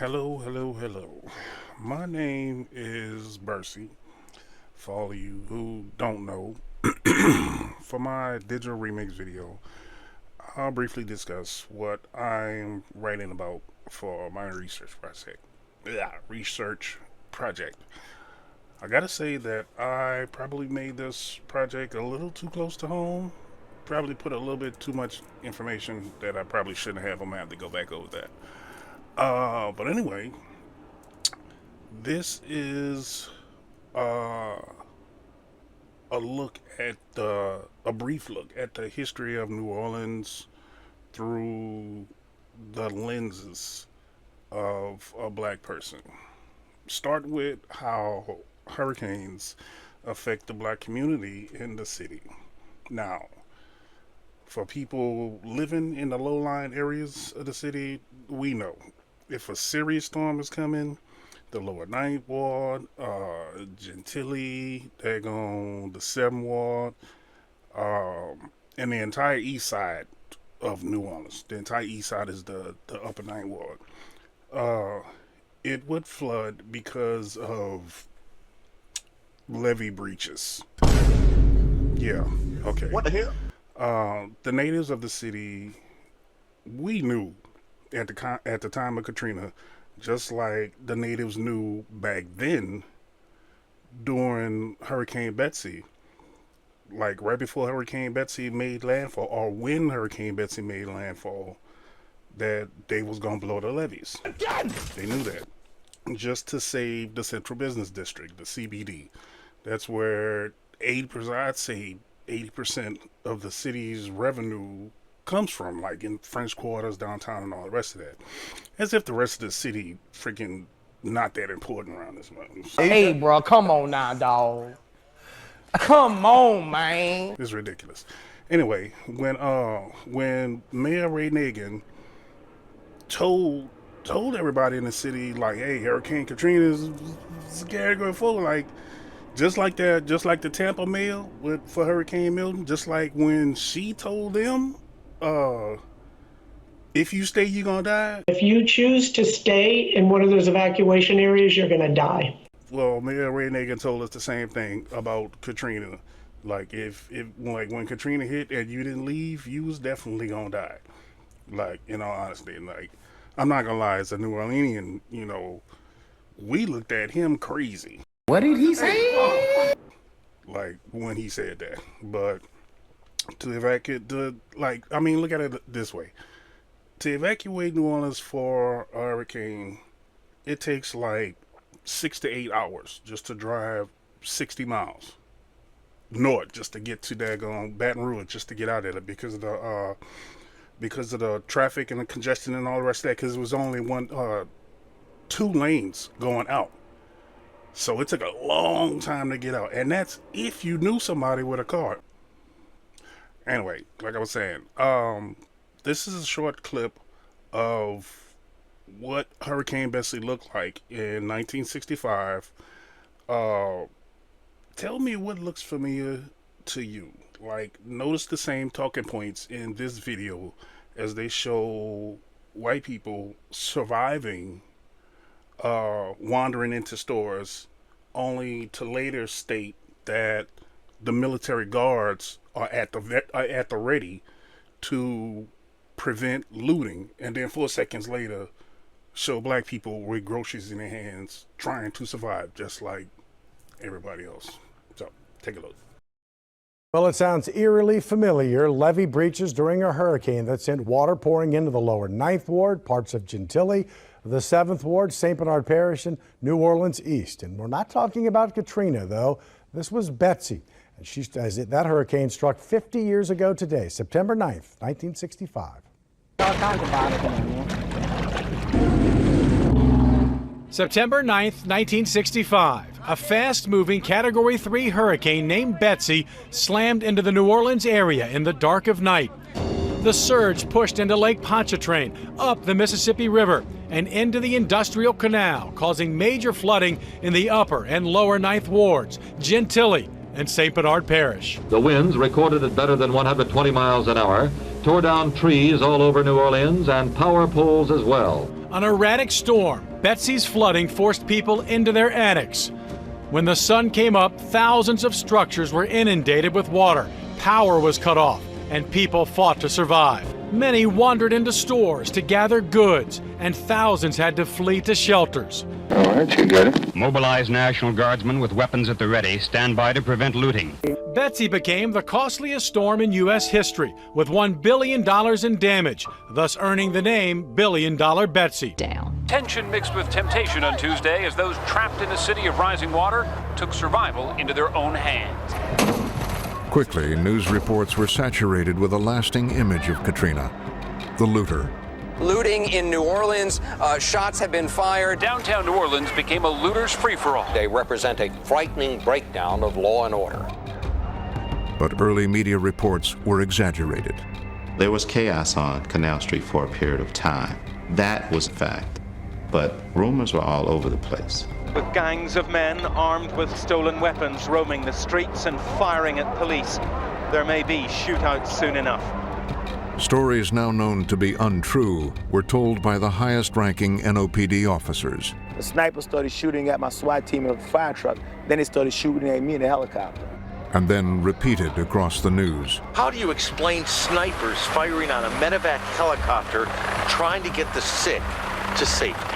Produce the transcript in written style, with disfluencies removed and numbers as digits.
Hello, hello, hello. My name is Bercy. For all of you who don't know, for my digital remix video, I'll briefly discuss what I'm writing about for my research project. I gotta say that I probably made this project a little too close to home. Probably put a little bit too much information that I probably shouldn't have. I'm gonna have to go back over that. But anyway, this is uh, a brief look at the history of New Orleans through the lenses of a black person. Start with how hurricanes affect the black community in the city. Now, for people living in the low-lying areas of the city, we know if a serious storm is coming, the lower Ninth Ward, Gentilly, the Seventh Ward, and the entire east side of New Orleans. The entire east side is the upper Ninth Ward. It would flood because of levee breaches. Yeah, okay. What the hell? The natives of the city, we knew at the time of Katrina, just like the natives knew back then during Hurricane Betsy, like right before Hurricane Betsy made landfall, or when Hurricane Betsy made landfall, that they was gonna blow the levees. Again! They knew that, just to save the Central Business District, the CBD. That's where 80%, I'd say 80% of the city's revenue comes from, like in French Quarters, downtown, and all the rest of that. As if the rest of the city freaking not that important around this month. Hey, bro, come on now, dog. Come on, man. It's ridiculous. Anyway, when Mayor Ray Nagin told everybody in the city, like, hey, Hurricane Katrina is Category 4, like, just like the Tampa mail for Hurricane Milton, just like when she told them, if you stay, you're gonna die. If you choose to stay in one of those evacuation areas, you're gonna die. Well, Mayor Ray Nagin told us the same thing about Katrina. Like if when Katrina hit and you didn't leave, you was definitely gonna die. Like, in all honesty, like, I'm not gonna lie, as a New Orleanian, we looked at him crazy. What did he say? Like, when he said that. But to evacuate look at it this way. To evacuate New Orleans for a hurricane, it takes like 6 to 8 hours just to drive 60 miles north, just to get to daggone Baton Rouge, just to get out of it because of the traffic and the congestion and all the rest of that, because it was only two lanes going out. So it took a long time to get out. And that's if you knew somebody with a car. Anyway, like I was saying, this is a short clip of what Hurricane Betsy looked like in 1965. Tell me what looks familiar to you. Like, notice the same talking points in this video as they show white people surviving wandering into stores, only to later state that the military guards are at the ready to prevent looting, and then 4 seconds later show black people with groceries in their hands trying to survive just like everybody else. So take a look. Well, it sounds eerily familiar. Levee breaches during a hurricane that sent water pouring into the lower Ninth Ward, parts of Gentilly, the Seventh Ward, St. Bernard Parish, and New Orleans East. And we're not talking about Katrina, though. This was Betsy. And that hurricane struck 50 years ago today, September 9th, 1965. September 9th, 1965. A fast-moving Category 3 hurricane named Betsy slammed into the New Orleans area in the dark of night. The surge pushed into Lake Pontchartrain, up the Mississippi River, and into the Industrial Canal, causing major flooding in the upper and lower Ninth Wards, Gentilly, and St. Bernard Parish. The winds, recorded at better than 120 miles an hour, tore down trees all over New Orleans and power poles as well. An erratic storm, Betsy's flooding forced people into their attics. When the sun came up, thousands of structures were inundated with water. Power was cut off, and people fought to survive. Many wandered into stores to gather goods, and thousands had to flee to shelters. All right, you got it. Mobilized National Guardsmen with weapons at the ready stand by to prevent looting. Betsy became the costliest storm in U.S. history, with $1 billion in damage, thus earning the name Billion Dollar Betsy. Tension mixed with temptation on Tuesday as those trapped in a city of rising water took survival into their own hands. Quickly, news reports were saturated with a lasting image of Katrina, the looter. Looting in New Orleans, shots have been fired. Downtown New Orleans became a looter's free-for-all. They represent a frightening breakdown of law and order. But early media reports were exaggerated. There was chaos on Canal Street for a period of time. That was a fact. But rumors were all over the place. With gangs of men armed with stolen weapons roaming the streets and firing at police, there may be shootouts soon enough. Stories now known to be untrue were told by the highest-ranking NOPD officers. The sniper started shooting at my SWAT team in a fire truck. Then they started shooting at me in a helicopter. And then repeated across the news. How do you explain snipers firing on a medevac helicopter trying to get the sick to safety?